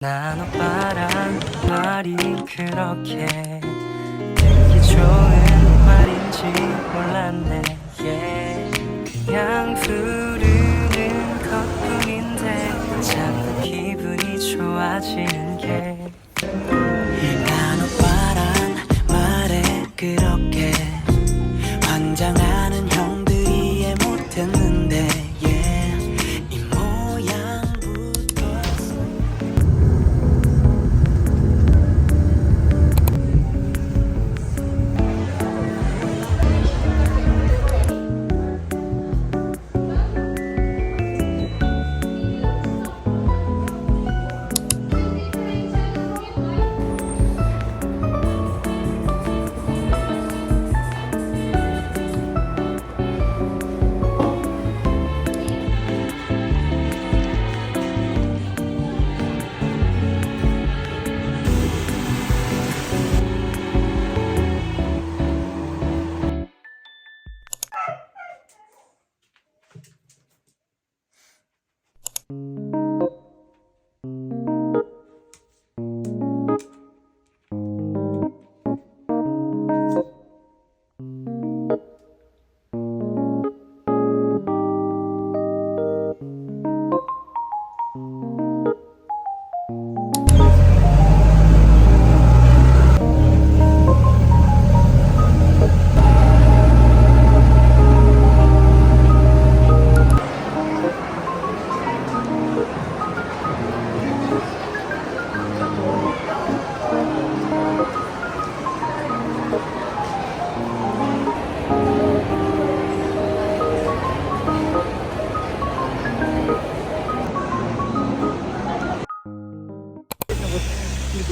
난 오빠란 말이 그렇게 듣기 좋은 말인지 몰랐네 그냥 부르는 것뿐인데 자꾸 기분이 좋아지는 게 난 오빠란 말에 그렇게 환장하는 형들이 이해 못했는데 이 모양부터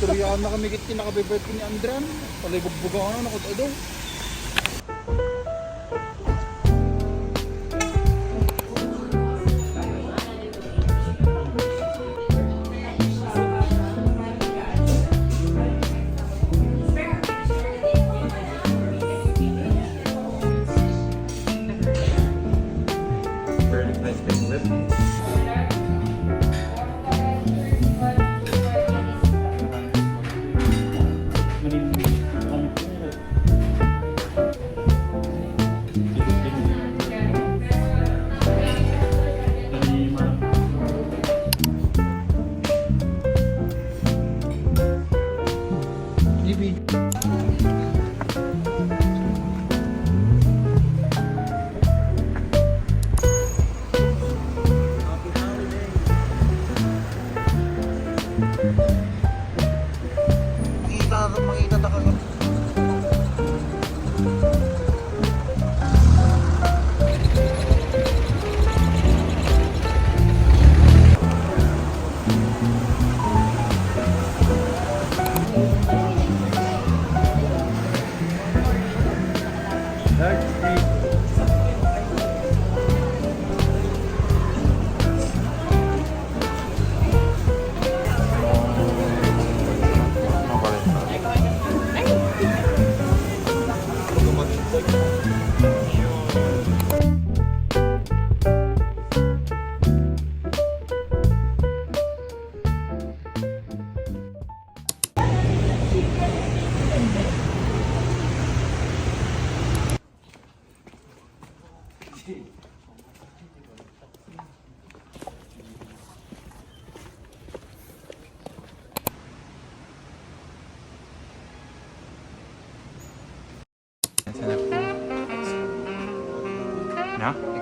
Istorya na kami kit kinakabibert ko ni Andran. Palay bugbugaan ako daw. No?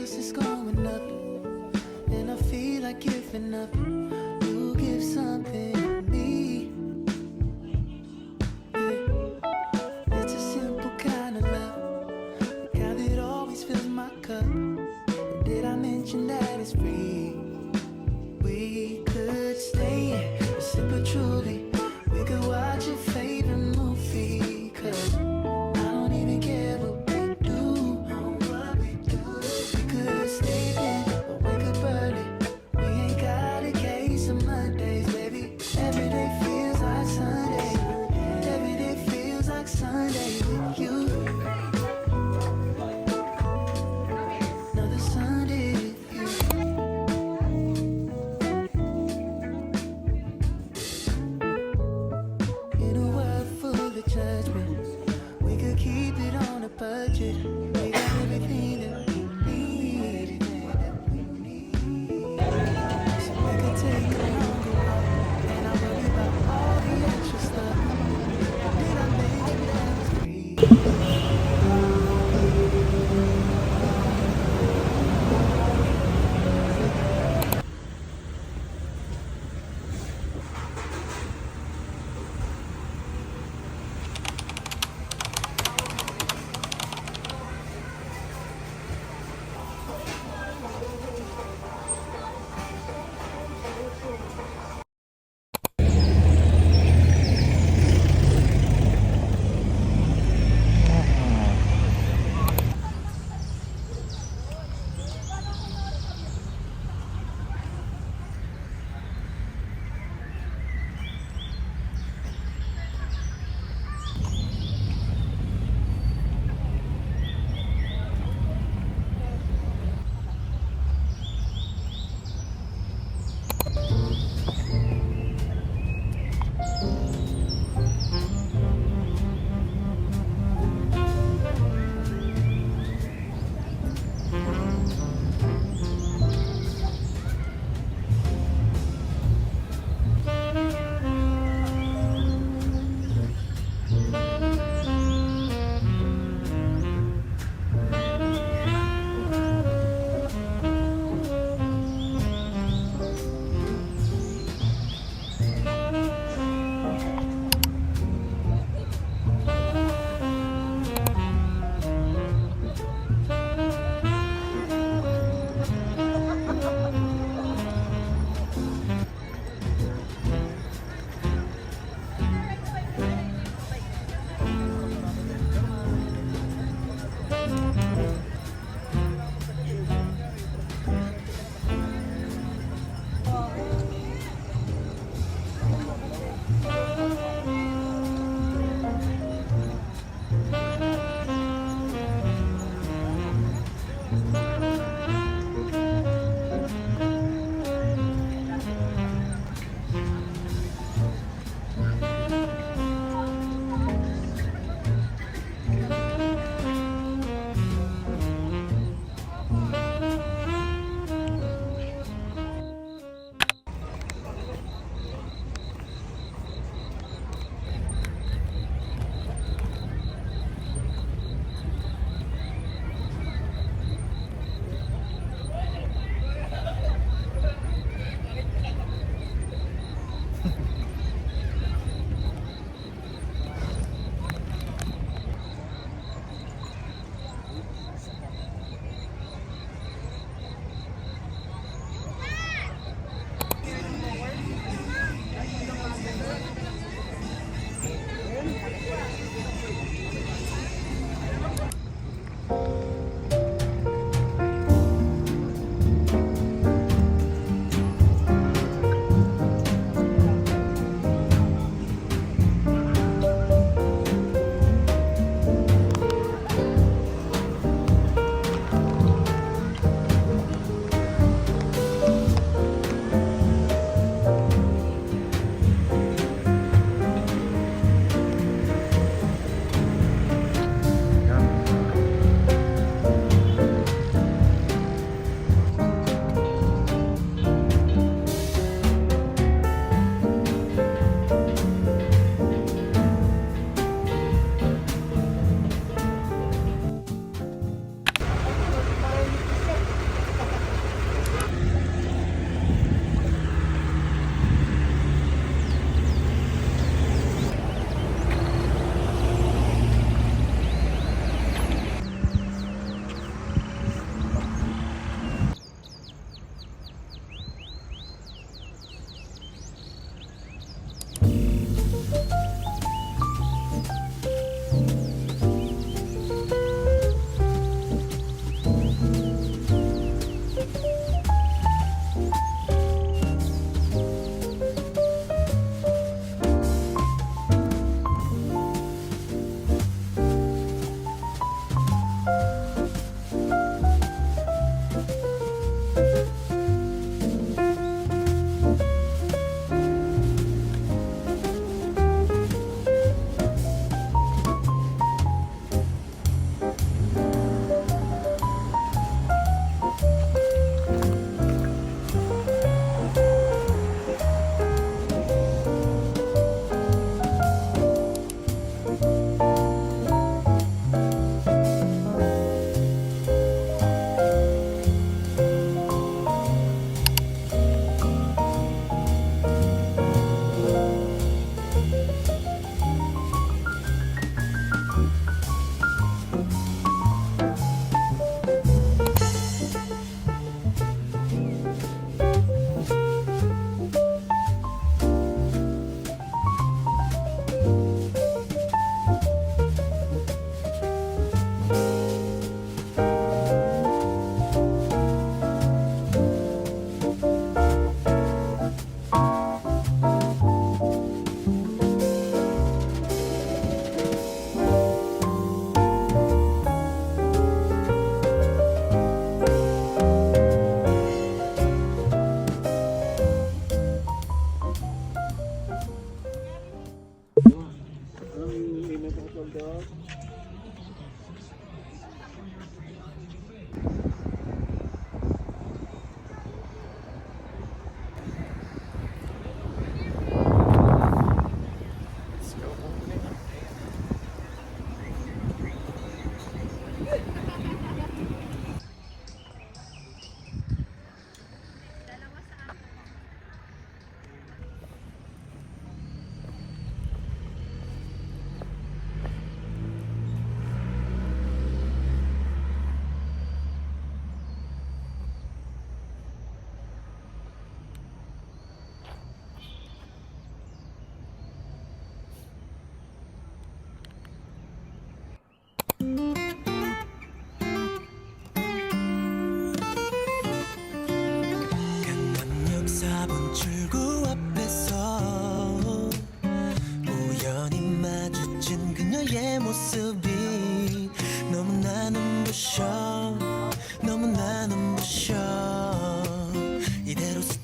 price is going up, and I feel like giving up. You give something to me. Yeah. It's a simple kind of love, the kind that always fills my cup. And did I mention that it's free? We could stay and sip patchouli. We could watch your favorite movie. 'Cause I don't even care what we do. We could stay in or wake up early. We ain't got a case of Mondays, baby. Every day feels like Sunday. Every day feels like Sunday with you. Another Sunday with you. In a world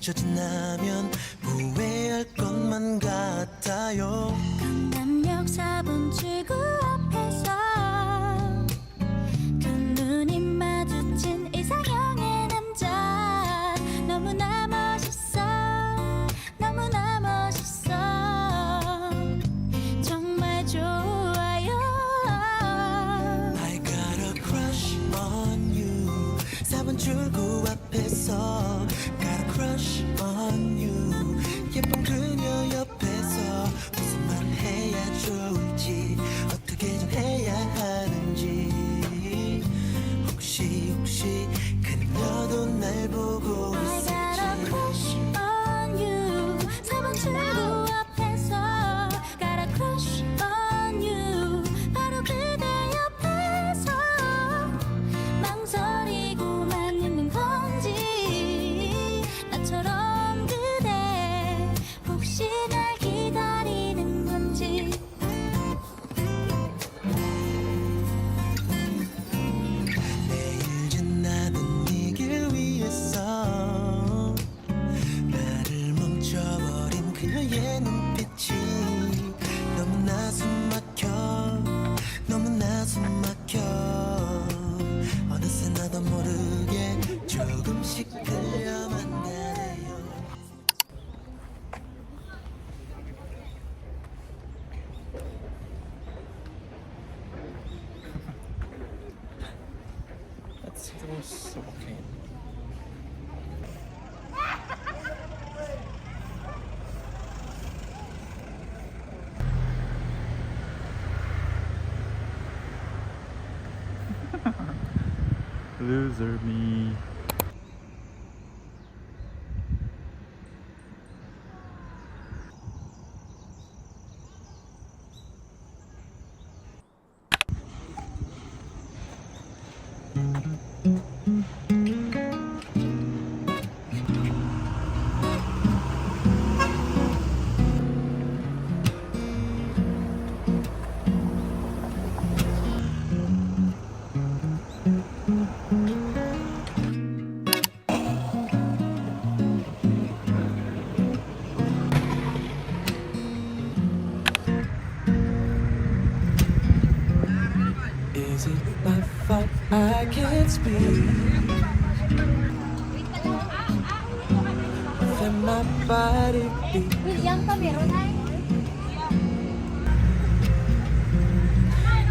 잊혀진다면 후회할 것만 같아요. 강남역 4번 출구 앞에서 두 눈이 마주친 이상형의 남자 너무나 멋있어 너무나 멋있어 정말 좋아요. I got a crush on you 4번 출구 앞에서 Got a crush on you 예쁜 그녀 옆에서 무슨 말을 해야 좋을지 어떻게 좀 해야 하는지 혹시 그녀도 날 보고 있을지 I got a crush on you 4번 출구 앞에서 Got a crush on you 바로 그대 옆에서 망설이고만 있는 건지 나처럼 그대 혹시 날 기다리는 건지 매일 지나던 이 길 위에서 나를 멈춰버린 그녀의 눈빛이 너무나 숨막혀 너무나 숨막혀 어느새 나도 모르게 조금씩 끌려만 가네요. Let's throw some. Okay. Loser me. Is it my fault I can't speak? Let my body beat. William pa meron ay.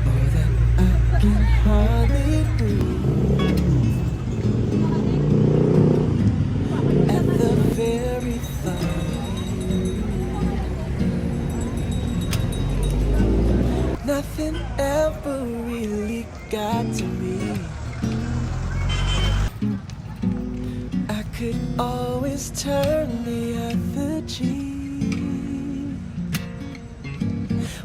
More than I can hardly breathe. At the very thought, nothing ever really got to me. I could always turn the other cheek.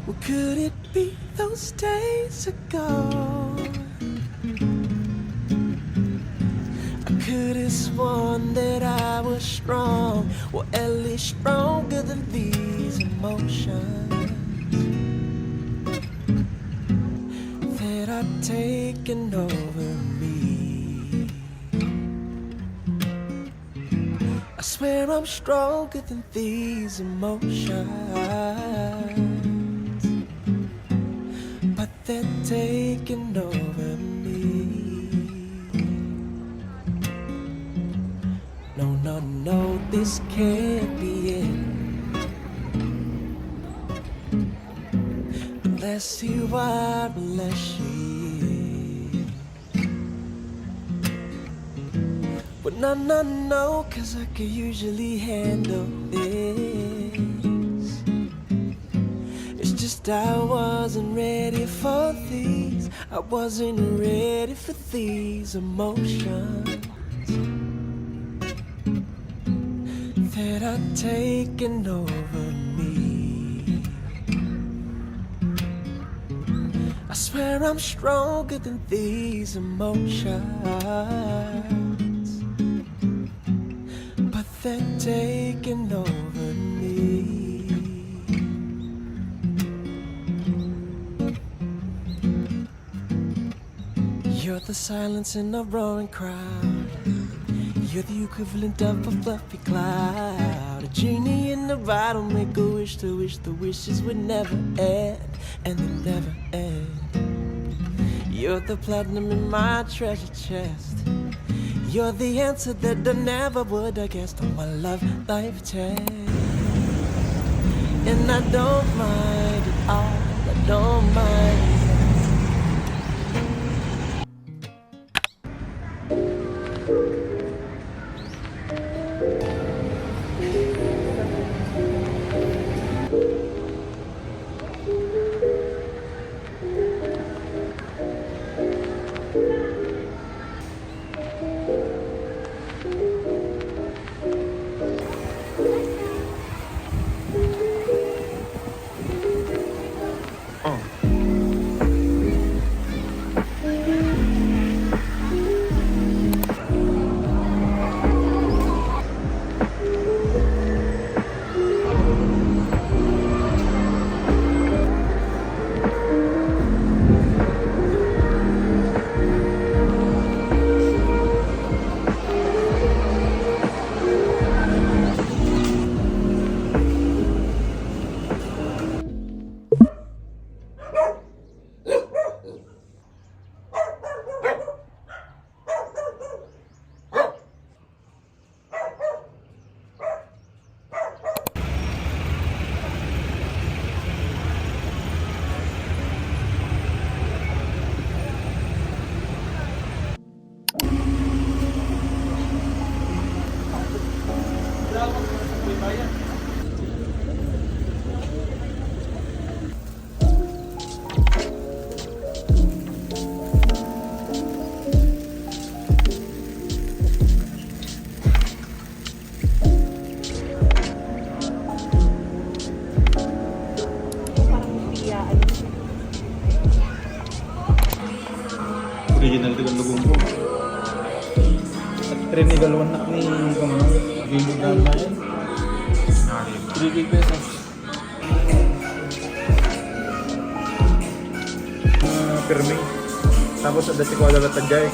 Well, could it be those days ago? I could have sworn that I was strong, or at least stronger than these emotions that are taking over me. I swear I'm stronger than these emotions, but they're taking over me. No, no, no, this can't be it. Unless you are, unless you is. But no, no, no, 'cause I could usually handle this. It's just I wasn't ready for these. I wasn't ready for these emotions that are taking over me. I swear I'm stronger than these emotions, but they're taking over me. You're the silence in a roaring crowd. You're the equivalent of a fluffy cloud, a genie in a bottle. Make a wish to wish the wishes would never end, and they never end. You're the platinum in my treasure chest. You're the answer that I never would have guessed on my love life test. And I don't mind at all, I don't mind. Original tigang lugong ko. At trinigal one nak ni kumano. Gilid na na yan. 3K pesos. Pirmi. Tapos ada si Kuala Latajay.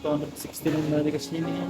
$216 na kasi niya.